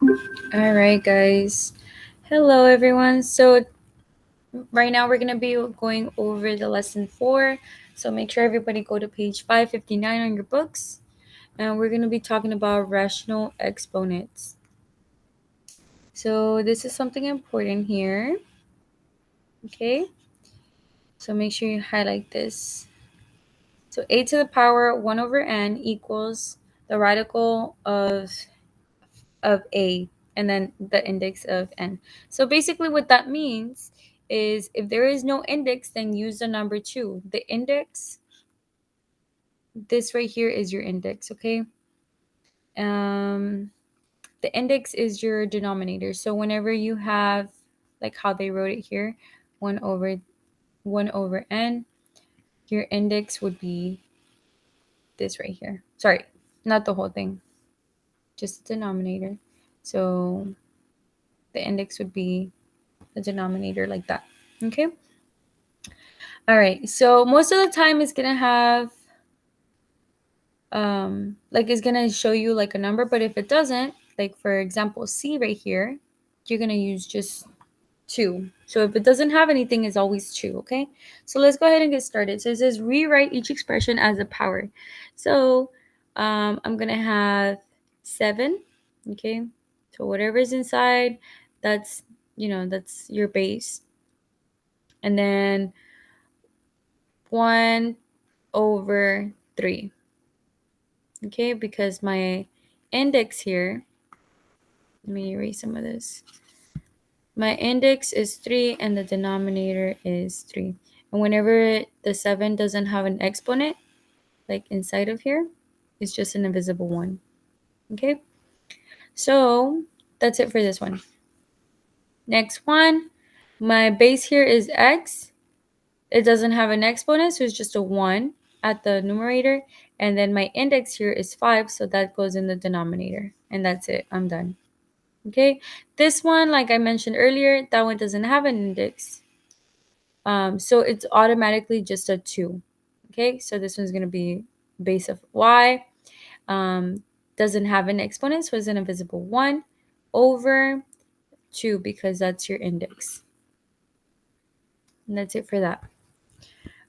All right, guys. Hello, everyone. So, right now we're going to be going over the lesson 4. So, make sure everybody go to page 559 on your books. And we're going to be talking about rational exponents. So, this is something important here. Okay. So, make sure you highlight this. So, a to the power 1 over n equals the radical of a and then the index of n. So basically what that means is if there is no index, then use the number 2. The index, this right here is your index, okay? The index is your denominator. So whenever you have, like how they wrote it here, 1 over n, your index would be this right here. Sorry, not the whole thing, just the denominator. So the index would be the denominator like that. Okay. All right. So most of the time it's gonna have like it's gonna show you like a number, but if it doesn't, like for example C right here, you're gonna use just 2. So if it doesn't have anything, it's always 2. Okay. So let's go ahead and get started. So it says rewrite each expression as a power. So I'm gonna have 7. Okay. So whatever is inside, that's that's your base. And then 1 over 3. Okay, because my index here, let me erase some of this. My index is 3 and the denominator is 3. And whenever the 7 doesn't have an exponent, like inside of here, it's just an invisible 1. Okay, so that's it for this one. Next one, my base here is x. It doesn't have an exponent, so it's just a 1 at the numerator. And then my index here is 5, so that goes in the denominator. And that's it. I'm done. Okay. This one, like I mentioned earlier, that one doesn't have an index. So it's automatically just a 2. Okay. So this one's going to be base of y. Doesn't have an exponent, so it's an invisible 1 over 2 because that's your index. And that's it for that.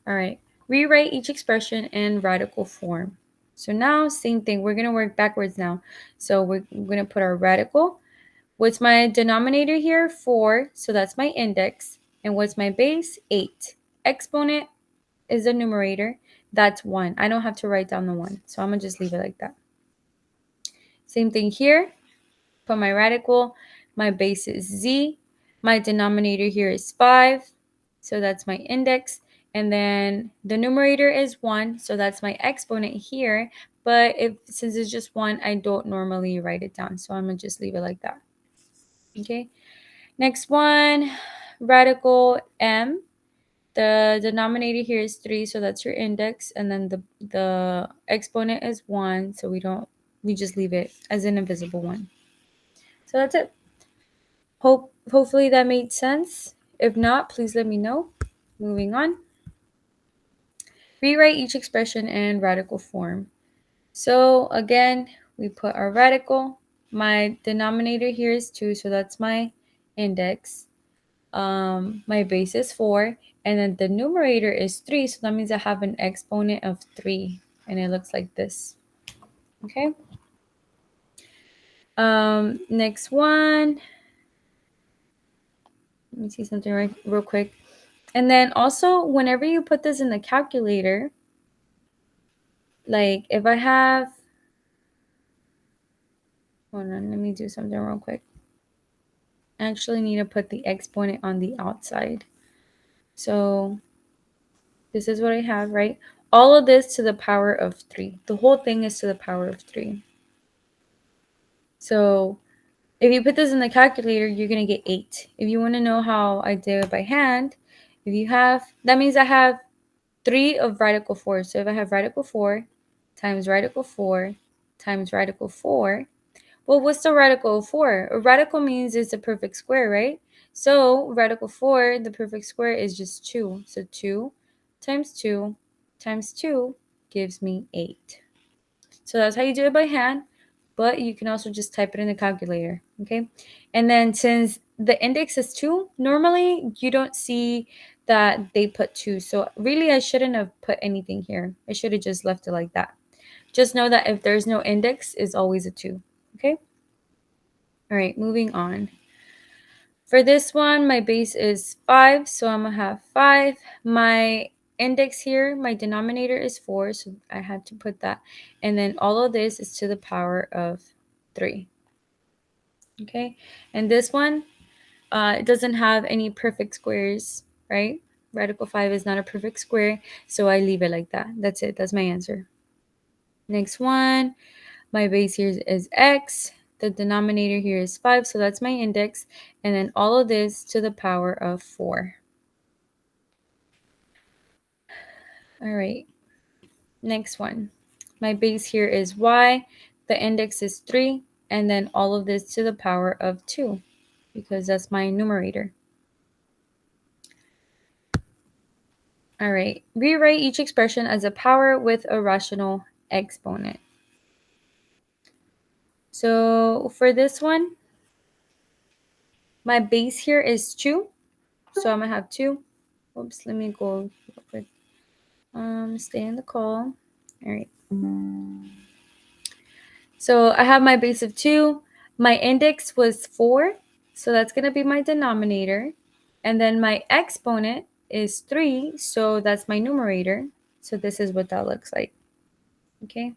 All right, rewrite each expression in radical form. So now, same thing. We're going to work backwards now. So we're going to put our radical. What's my denominator here? 4. So that's my index. And what's my base? 8. Exponent is the numerator. That's 1. I don't have to write down the 1. So I'm going to just leave it like that. Same thing here. Put my radical. My base is z. My denominator here is 5. So that's my index. And then the numerator is 1, so that's my exponent here. But since it's just 1, I don't normally write it down. So I'm going to just leave it like that. Okay. Next one, radical m. The denominator here is 3, so that's your index. And then the exponent is 1, so we just leave it as an invisible 1. So that's it. Hopefully that made sense. If not, please let me know. Moving on. Rewrite each expression in radical form. So again, we put our radical. My denominator here is 2, so that's my index. My base is 4, and then the numerator is 3, so that means I have an exponent of 3, and it looks like this. Okay. Next one. Let me see something real quick. And then also, whenever you put this in the calculator, like if I have, hold on, let me do something real quick. I actually need to put the exponent on the outside. So this is what I have, right? All of this to the power of 3. The whole thing is to the power of 3. So if you put this in the calculator, you're going to get 8. If you want to know how I did it by hand, if you have, that means I have 3 of radical 4. So if I have radical 4 times radical 4 times radical 4, well, what's the radical of 4? A radical means it's a perfect square, right? So radical 4, the perfect square is just 2. So 2 times 2 times 2 gives me 8. So that's how you do it by hand. but you can also just type it in the calculator, okay? And then since the index is 2, normally you don't see that they put 2. So really I shouldn't have put anything here. I should have just left it like that. Just know that if there's no index, it's always a 2, okay? All right, moving on. For this one, my base is 5, so I'm going to have 5. My index here, my denominator is 4, so I had to put that. And then all of this is to the power of 3. Okay, and this one, it doesn't have any perfect squares, right? Radical 5 is not a perfect square, so I leave it like that. That's it. That's my answer. Next one, my base here is x. The denominator here is 5, so that's my index. And then all of this to the power of 4. All right, next one. My base here is y. The index is 3. And then all of this to the power of 2, because that's my numerator. All right, rewrite each expression as a power with a rational exponent. So for this one, my base here is 2. So I'm going to have 2. Oops, let me go real quick. Stay in the call. All right. So I have my base of 2. My index was 4. So that's going to be my denominator. And then my exponent is 3. So that's my numerator. So this is what that looks like. Okay.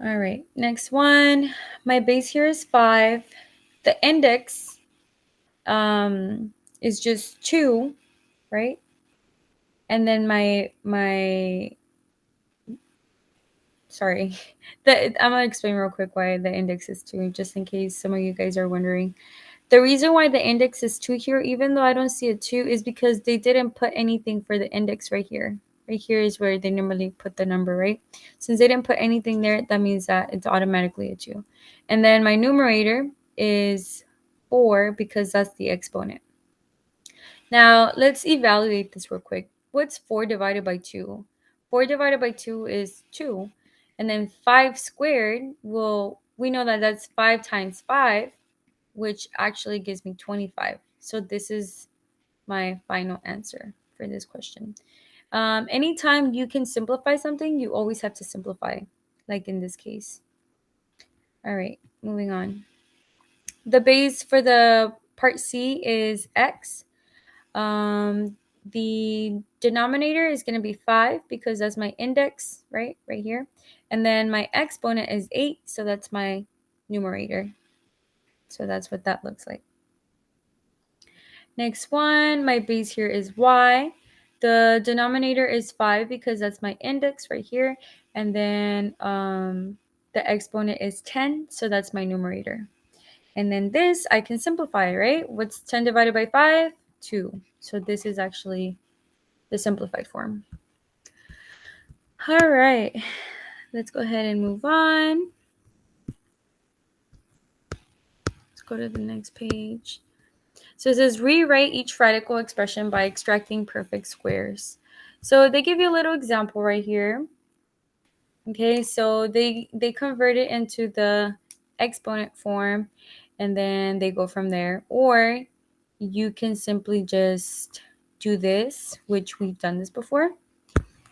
All right. Next one. My base here is 5. The index is just 2, right? And then sorry, I'm gonna explain real quick why the index is 2, just in case some of you guys are wondering. The reason why the index is 2 here, even though I don't see a 2, is because they didn't put anything for the index right here. Right here is where they normally put the number, right? Since they didn't put anything there, that means that it's automatically a 2. And then my numerator is 4 because that's the exponent. Now, let's evaluate this real quick. What's 4 divided by 2? 4 divided by 2 is 2. And then 5 squared, well, we know that that's 5 times 5, which actually gives me 25. So this is my final answer for this question. Anytime you can simplify something, you always have to simplify, like in this case. All right, moving on. The base for the part C is x. The denominator is going to be 5 because that's my index, right here. And then my exponent is 8, so that's my numerator. So that's what that looks like. Next one, my base here is y. The denominator is 5 because that's my index right here. And then the exponent is 10, so that's my numerator. And then this, I can simplify, right? What's 10 divided by 5? 2. So this is actually the simplified form. All right, let's go ahead and move on. Let's go to the next page. So it says rewrite each radical expression by extracting perfect squares. So they give you a little example right here. Okay, so they convert it into the exponent form and then they go from there. Or you can simply just do this, which we've done this before.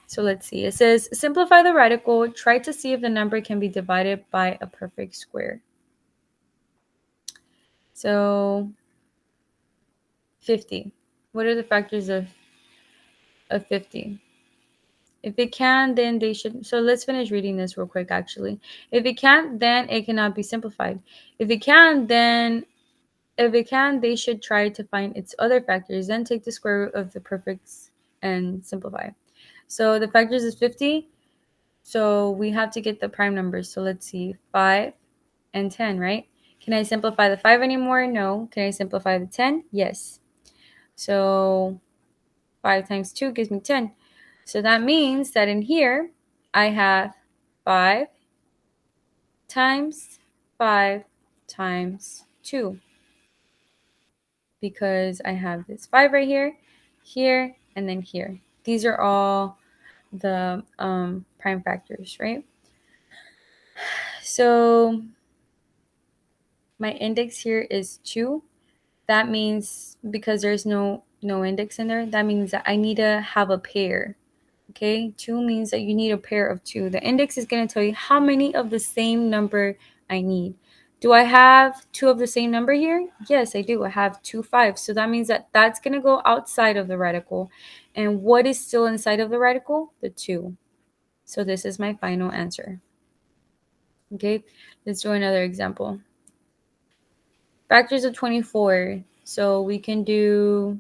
So let's see. It says simplify the radical. Try to see if the number can be divided by a perfect square. So 50. What are the factors of 50? If it can, then they should. So let's finish reading this real quick, actually. If it can't, then it cannot be simplified. If it can, they should try to find its other factors, then take the square root of the perfects and simplify. So the factors is 50. So we have to get the prime numbers. So let's see, 5 and 10, right? Can I simplify the 5 anymore? No. Can I simplify the 10? Yes. So 5 times 2 gives me 10. So that means that in here, I have 5 times 5 times 2. Because I have this 5 right here, and then here. These are all the prime factors, right? So my index here is 2. That means because there's no index in there, that means that I need to have a pair. Okay, 2 means that you need a pair of 2. The index is going to tell you how many of the same number I need. Do I have 2 of the same number here? Yes, I do. I have 2 5s. So that means that that's going to go outside of the radical. And what is still inside of the radical? The 2. So this is my final answer. Okay, let's do another example. Factors of 24. So we can do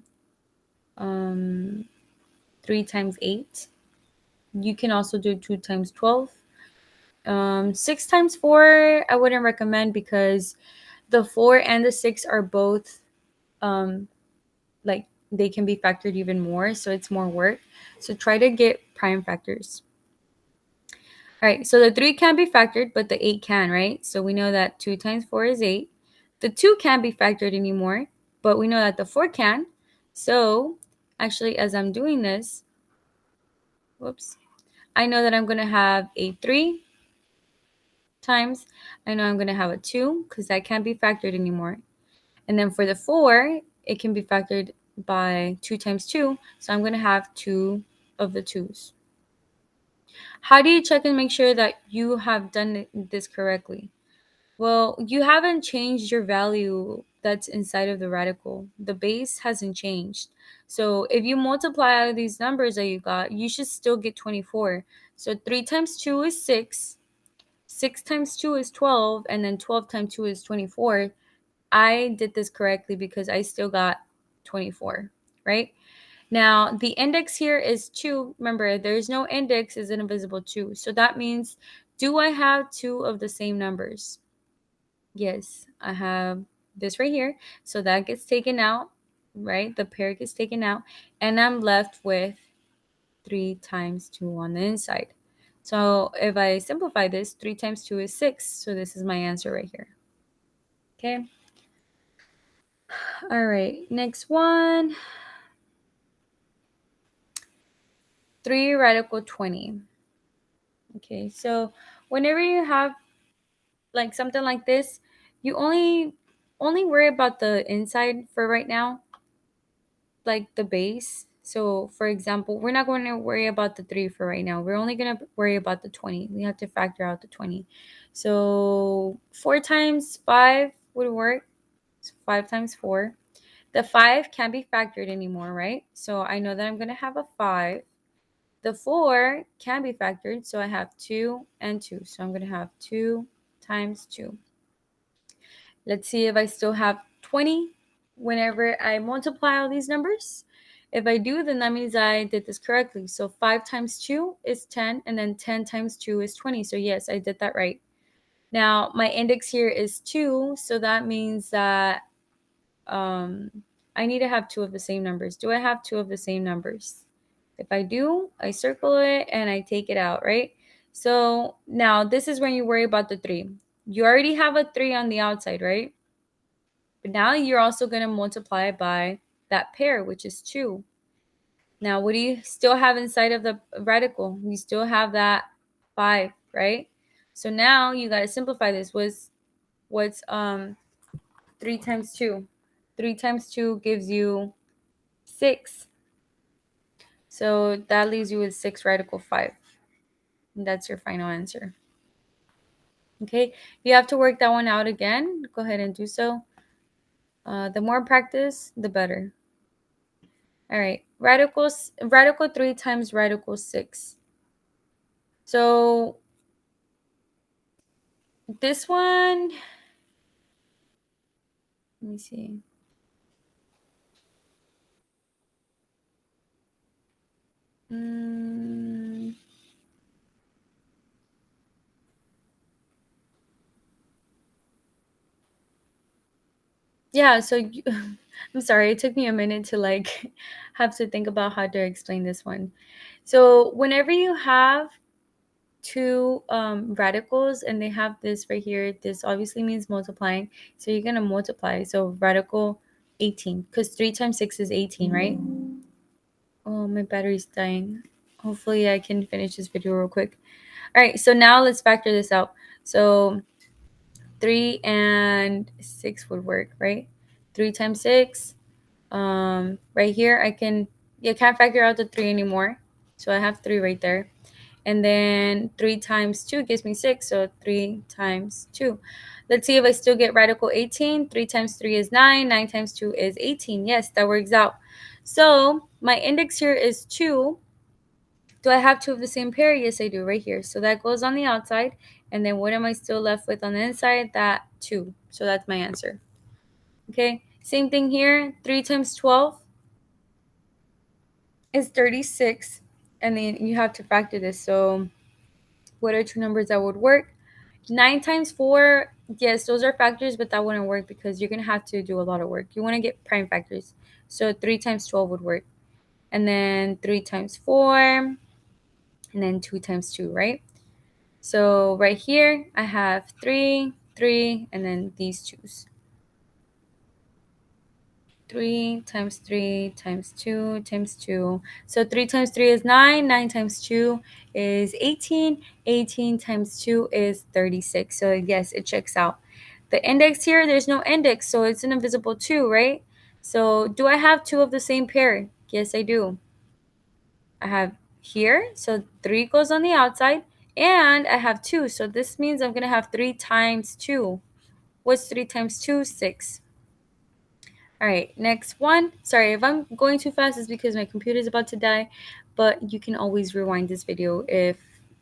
3 times 8. You can also do 2 times 12. 6 times 4, I wouldn't recommend because the 4 and the 6 are both like they can be factored even more, so it's more work. So try to get prime factors. All right, so the 3 can't be factored, but the 8 can, right? So we know that 2 times 4 is 8. The 2 can't be factored anymore, but we know that the 4 can. So actually, as I'm doing this, whoops, I know that I'm going to have a 3 times. I know I'm going to have a 2 because that can't be factored anymore. And then for the 4, it can be factored by 2 times 2. So I'm going to have 2 of the 2's. How do you check and make sure that you have done this correctly? Well, you haven't changed your value that's inside of the radical. The base hasn't changed. So if you multiply out of these numbers that you got, you should still get 24. So 3 times 2 is 6. 6 times 2 is 12. And then 12 times 2 is 24. I did this correctly because I still got 24, right? Now, the index here is 2. Remember, there's no index is an invisible 2. So that means, do I have 2 of the same numbers? Yes, I have this right here. So that gets taken out, right? The pair gets taken out. And I'm left with 3 times 2 on the inside. So if I simplify this, 3 times 2 is 6. So this is my answer right here. Okay. All right, next one. 3 radical 20. Okay, so whenever you have like something like this, you only worry about the inside for right now, like the base. So for example, we're not going to worry about the 3 for right now. We're only going to worry about the 20. We have to factor out the 20. So 4 times 5 would work. So 5 times 4. The 5 can't be factored anymore, right? So I know that I'm going to have a 5. The 4 can be factored, so I have 2 and 2. So I'm going to have 2 times 2. Let's see if I still have 20 whenever I multiply all these numbers. If I do, then that means I did this correctly. So 5 times 2 is 10, and then 10 times 2 is 20. So yes, I did that right. Now, my index here is 2, so that means that I need to have 2 of the same numbers. Do I have 2 of the same numbers? If I do, I circle it and I take it out, right? So now this is when you worry about the 3. You already have a 3 on the outside, right? But now you're also going to multiply by that pair, which is 2. Now, what do you still have inside of the radical? You still have that 5, right? So now you got to simplify this. What's 3 times 2? 3 times 2 gives you 6. So that leaves you with 6 radical 5. And that's your final answer. Okay, if you have to work that one out again, go ahead and do so. The more practice, the better. All right, radical 3 times radical 6. So this one, let me see. Yeah, so I'm sorry, it took me a minute to like have to think about how to explain this one. So whenever you have two radicals and they have this right here, this obviously means multiplying. So you're going to multiply. So radical 18, because 3 times 6 is 18, right? Oh, my battery's dying. Hopefully I can finish this video real quick. All right, so now let's factor this out. So 3 and 6 would work, right? 3 times 6. Right here, you can't figure out the 3 anymore. So I have 3 right there. And then 3 times 2 gives me 6. So 3 times 2. Let's see if I still get radical 18. 3 times 3 is 9. 9 times 2 is 18. Yes, that works out. So my index here is 2. Do I have 2 of the same pair? Yes, I do, right here. So that goes on the outside. And then what am I still left with on the inside? That 2. So that's my answer. Okay, same thing here. 3 times 12 is 36. And then you have to factor this. So what are two numbers that would work? 9 times 4, yes, those are factors, but that wouldn't work because you're going to have to do a lot of work. You want to get prime factors. So 3 times 12 would work. And then 3 times 4, and then 2 times 2, right? So right here, I have 3, 3, and then these 2's. 3 times 3 times 2 times 2. So 3 times 3 is 9. 9 times 2 is 18. 18 times 2 is 36. So yes, it checks out. The index here, there's no index, so it's an invisible 2, right? So do I have 2 of the same pair? Yes, I do. I have here, so 3 goes on the outside, and I have 2. So this means I'm going to have 3 times 2. What's 3 times 2? 6. All right, next one. Sorry, if I'm going too fast, it's because my computer is about to die, but you can always rewind this video if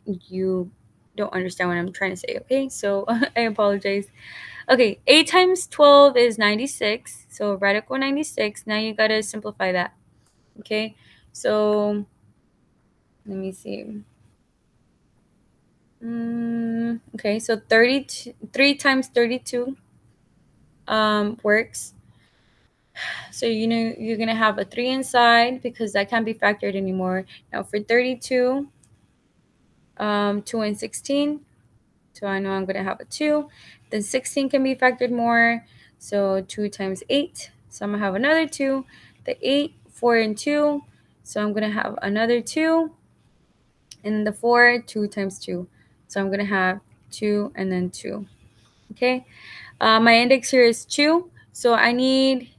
you don't understand what I'm trying to say, okay? So I apologize. Okay, 8 times 12 is 96, so radical 96. Now you gotta simplify that, okay? So let me see. Okay, so 32, 3 times 32 works. So you know you're gonna have a 3 inside because that can't be factored anymore. Now for 32, 2 and 16. So I know I'm gonna have a 2. Then 16 can be factored more. So 2 times 8. So I'm gonna have another 2. The 8, 4 and 2. So I'm gonna have another 2. And the 4, 2 times 2. So I'm gonna have 2 and then 2. Okay. My index here is 2. So I need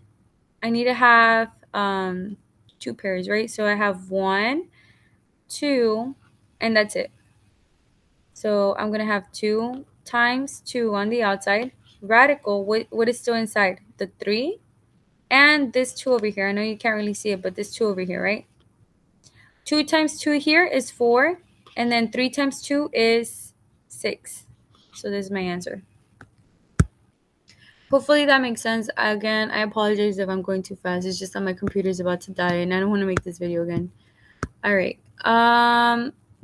to have 2 pairs, right? So I have 1, 2, and that's it. So I'm going to have 2 times 2 on the outside. Radical, what is still inside? The 3 and this 2 over here. I know you can't really see it, but this 2 over here, right? 2 times 2 here is 4, and then 3 times 2 is 6. So this is my answer. Hopefully that makes sense. Again, I apologize if I'm going too fast. It's just that my computer is about to die and I don't want to make this video again. All right.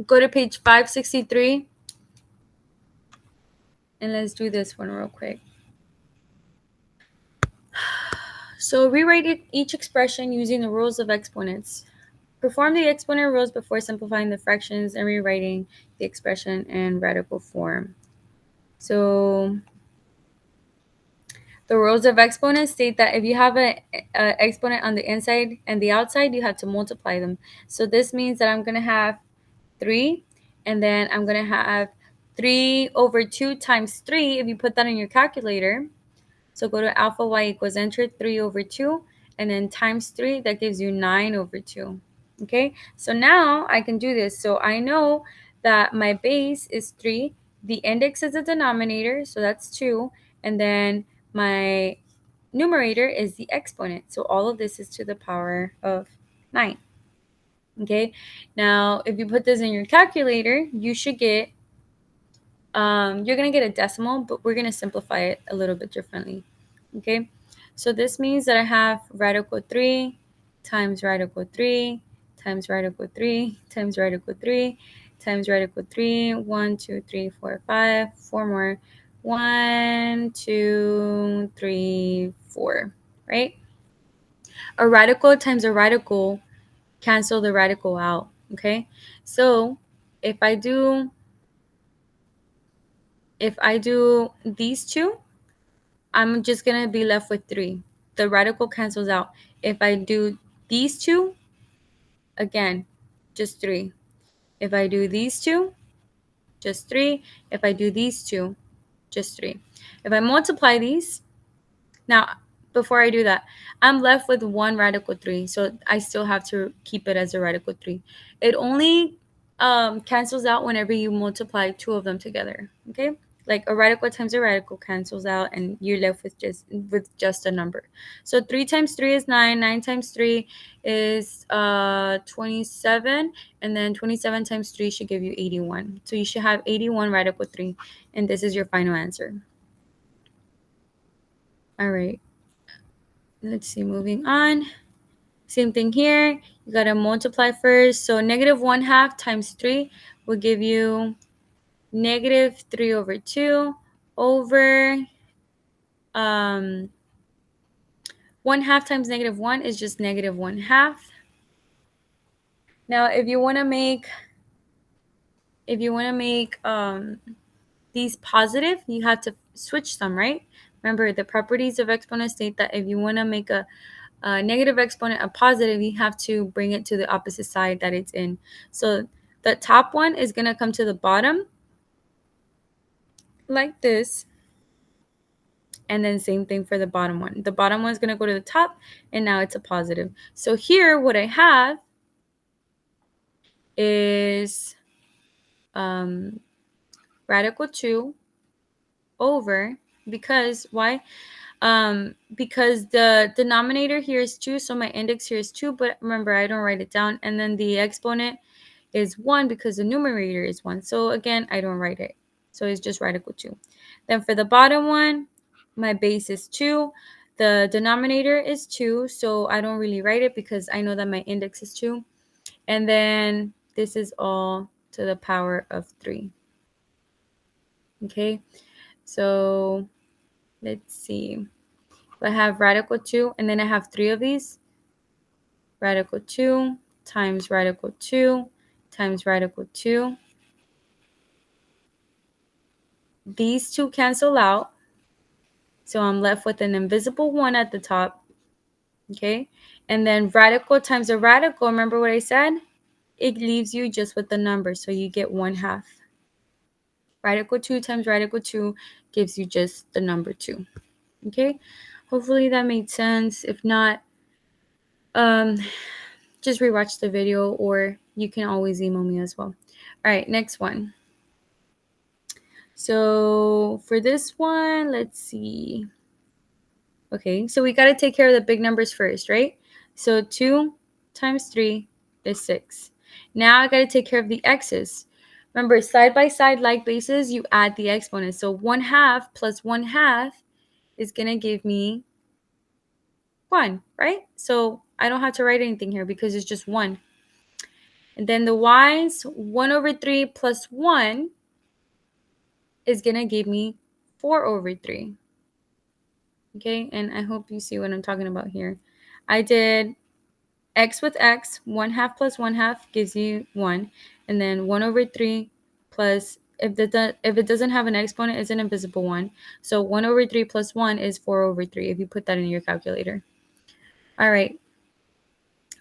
Go to page 563 and let's do this one real quick. So rewrite each expression using the rules of exponents. Perform the exponent rules before simplifying the fractions and rewriting the expression in radical form. So the rules of exponents state that if you have an exponent on the inside and the outside, you have to multiply them. So this means that I'm going to have 3, and then I'm going to have 3 over 2 times 3 if you put that in your calculator. So go to alpha y equals, enter 3 over 2, and then times 3, that gives you 9 over 2. Okay, so now I can do this. So I know that my base is 3, the index is the denominator, so that's 2, and then my numerator is the exponent. So all of this is to the power of 9. Okay, now if you put this in your calculator, you should get, you're going to get a decimal, but we're going to simplify it a little bit differently. Okay, so this means that I have radical 3 times radical 3 times radical 3 times radical 3 times radical 3. 1, 2, 3, 4, 5. 4 more. 1, 2, 3, 4. Right? A radical times a radical cancel the radical out. Okay, so if I do these two, I'm just going to be left with 3. The radical cancels out. If I do these two, again, just 3. If I do these two, just 3. If I do these two, just 3. If I multiply these, now before I do that, I'm left with 1 radical 3. So I still have to keep it as a radical 3. It only cancels out whenever you multiply 2 of them together. Okay? Like a radical times a radical cancels out, and you're left with just a number. So 3 times 3 is 9. 9 times 3 is 27, and then 27 times 3 should give you 81. So you should have 81 radical 3, and this is your final answer. All right. Let's see, moving on. Same thing here. You got to multiply first. So negative 1/2 times 3 will give you negative 3 over 2 over 1/2 times negative 1 is just negative 1/2. Now, if you want to make these positive, you have to switch them, right? Remember, the properties of exponents state that if you want to make a negative exponent a positive, you have to bring it to the opposite side that it's in. So the top one is going to come to the bottom like this, and then same thing for the bottom one. The bottom one is going to go to the top, and now it's a positive. So here what I have is radical 2 over, because why? Because the denominator here is 2, so my index here is 2, but remember, I don't write it down. And then the exponent is 1 because the numerator is 1. So again, I don't write it. So it's just radical 2. Then for the bottom one, my base is 2. The denominator is 2, so I don't really write it because I know that my index is 2. And then this is all to the power of 3. Okay, so let's see. I have radical 2, and then I have 3 of these. Radical 2 times radical 2 times radical 2. These two cancel out, so I'm left with an invisible 1 at the top. Okay, and then radical times a radical, remember what I said? It leaves you just with the number, so you get 1/2. Radical 2 times radical 2 gives you just the number 2. Okay, hopefully that made sense. If not, just rewatch the video, or you can always email me as well. All right, next one. So for this one, let's see. Okay, so we got to take care of the big numbers first, right? So 2 times 3 is 6. Now I got to take care of the x's. Remember, side by side like bases, you add the exponents. So 1/2 plus 1/2 is going to give me 1, right? So I don't have to write anything here because it's just 1. And then the y's, 1 over 3 plus 1 is going to give me 4 over 3. Okay, and I hope you see what I'm talking about here. I did x with x, 1/2 plus 1/2 gives you 1. And then 1 over 3 plus, if it doesn't have an exponent, it's an invisible 1. So 1 over 3 plus 1 is 4 over 3 if you put that in your calculator. All right.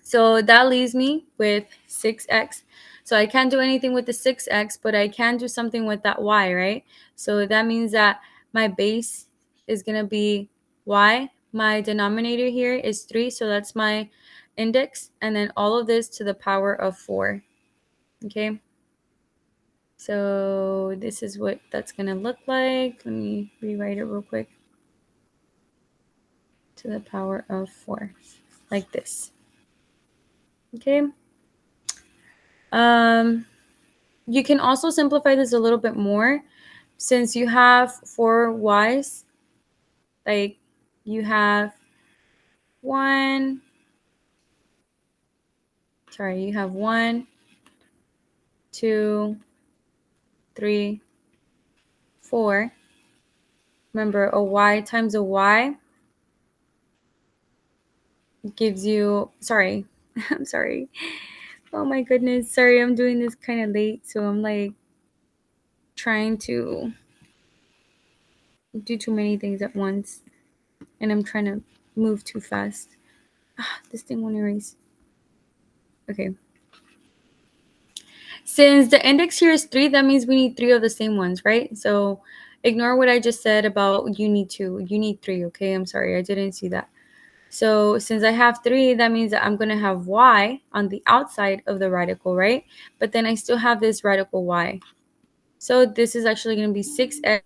So that leaves me with 6x. So I can't do anything with the 6x, but I can do something with that y, right? So that means that my base is going to be y. My denominator here is 3, so that's my index. And then all of this to the power of 4. Okay? So this is what that's going to look like. Let me rewrite it real quick. To the power of 4, like this. Okay? You can also simplify this a little bit more. Since you have 4 y's, like you have one, 2, 3, 4. Remember, a y times a y gives you, sorry, I'm sorry. Oh my goodness, sorry, I'm doing this kind of late, so I'm like trying to do too many things at once, and I'm trying to move too fast. This thing won't erase. Okay. Since the index here is 3, that means we need 3 of the same ones, right? So ignore what I just said about you need 2. You need 3, okay? I'm sorry, I didn't see that. So since I have 3, that means that I'm going to have y on the outside of the radical, right? But then I still have this radical y. So this is actually going to be 6x